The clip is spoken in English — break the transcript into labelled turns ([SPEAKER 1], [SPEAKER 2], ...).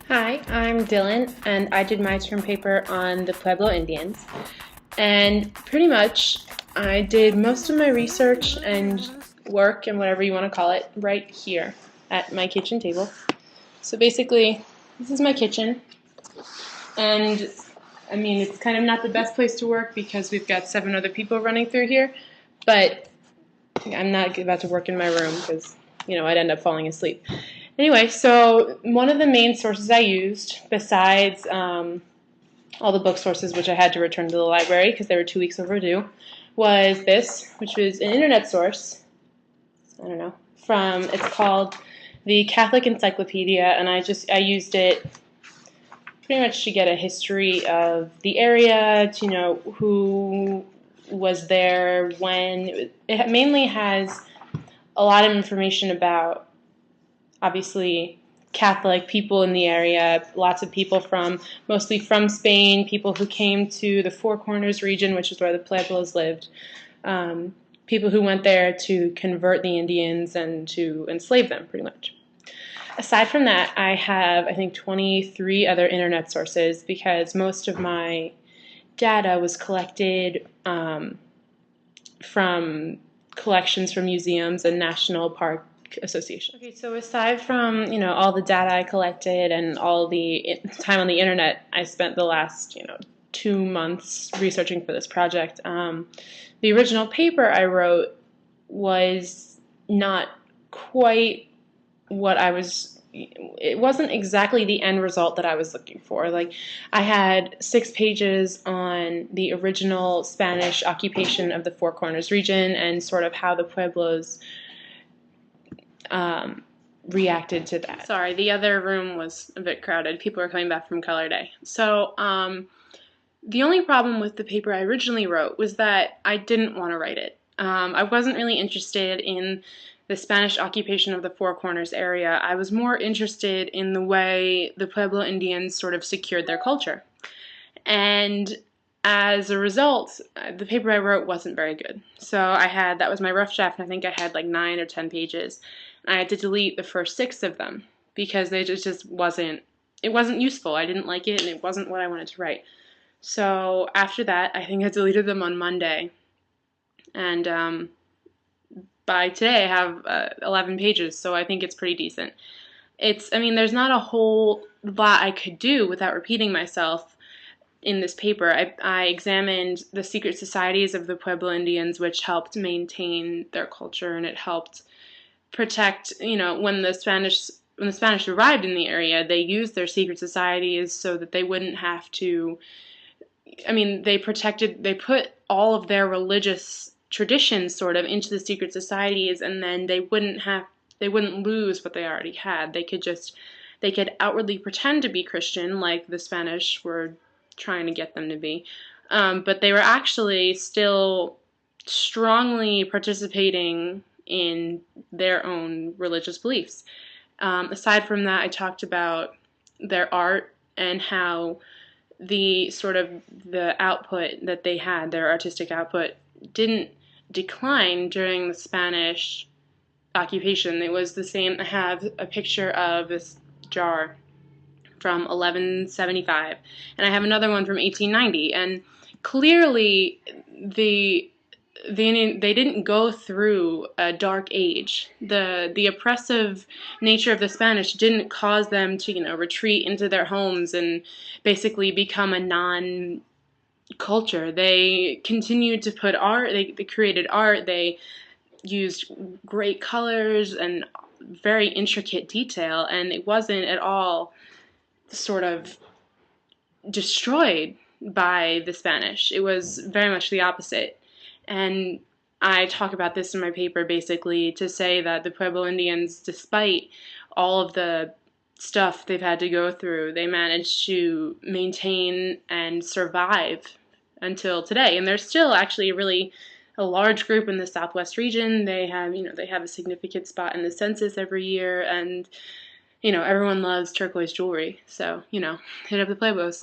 [SPEAKER 1] Hi, I'm Dylan, and I did my term paper on the Pueblo Indians. And pretty much, I did most of my research and work, and whatever you want to call it, right here at my kitchen table. So basically, this is my kitchen, and I mean, it's kind of not the best place to work because we've got 7 other people running through here, but I'm not about to work in my room because, I'd end up falling asleep. Anyway, so one of the main sources I used, besides all the book sources which I had to return to the library because they were 2 weeks overdue, was this, which was an internet source. I don't know, it's called the Catholic Encyclopedia, and I used it pretty much to get a history of the area, to know who was there when. It mainly has a lot of information about, obviously, Catholic people in the area, lots of people mostly from Spain, people who came to the Four Corners region, which is where the Pueblos lived, people who went there to convert the Indians and to enslave them, pretty much. Aside from that, I have, I think, 23 other internet sources because most of my data was collected from collections from museums and national park associations. Okay, so aside from all the data I collected and all the time on the internet I spent the last 2 months researching for this project, the original paper I wrote was not quite what it wasn't exactly the end result that I was looking for. Like, I had 6 pages on the original Spanish occupation of the Four Corners region and sort of how the Pueblos reacted to that. Sorry, the other room was a bit crowded. People were coming back from Color Day. So the only problem with the paper I originally wrote was that I didn't want to write it. I wasn't really interested in the Spanish occupation of the Four Corners area. I was more interested in the way the Pueblo Indians sort of secured their culture. And as a result, the paper I wrote wasn't very good. So that was my rough draft, and I think I had like 9 or 10 pages. I had to delete the first 6 of them because it just wasn't useful. I didn't like it, and it wasn't what I wanted to write. So after that, I think I deleted them on Monday. And by today, I have 11 pages, so I think it's pretty decent. There's not a whole lot I could do without repeating myself in this paper. I examined the secret societies of the Pueblo Indians, which helped maintain their culture, and it helped protect, when the Spanish arrived in the area, they used their secret societies so that they wouldn't have to. They put all of their religious traditions sort of into the secret societies, and then they wouldn't lose what they already had. They could outwardly pretend to be Christian, like the Spanish were trying to get them to be, but they were actually still strongly participating in their own religious beliefs. Aside from that, I talked about their art and how the output that they had, their artistic output, didn't decline during the Spanish occupation. It was the same. I have a picture of this jar from 1175, and I have another one from 1890, and clearly they didn't go through a dark age. The oppressive nature of the Spanish didn't cause them to retreat into their homes and basically become a non-culture. They continued to put art. They created art. They used great colors and very intricate detail, and it wasn't at all sort of destroyed by the Spanish. It was very much the opposite. And I talk about this in my paper basically to say that the Pueblo Indians, despite all of the stuff they've had to go through, they managed to maintain and survive until today. And there's still actually a large group in the Southwest region. They have a significant spot in the census every year, and everyone loves turquoise jewelry. So, hit up the Pueblos.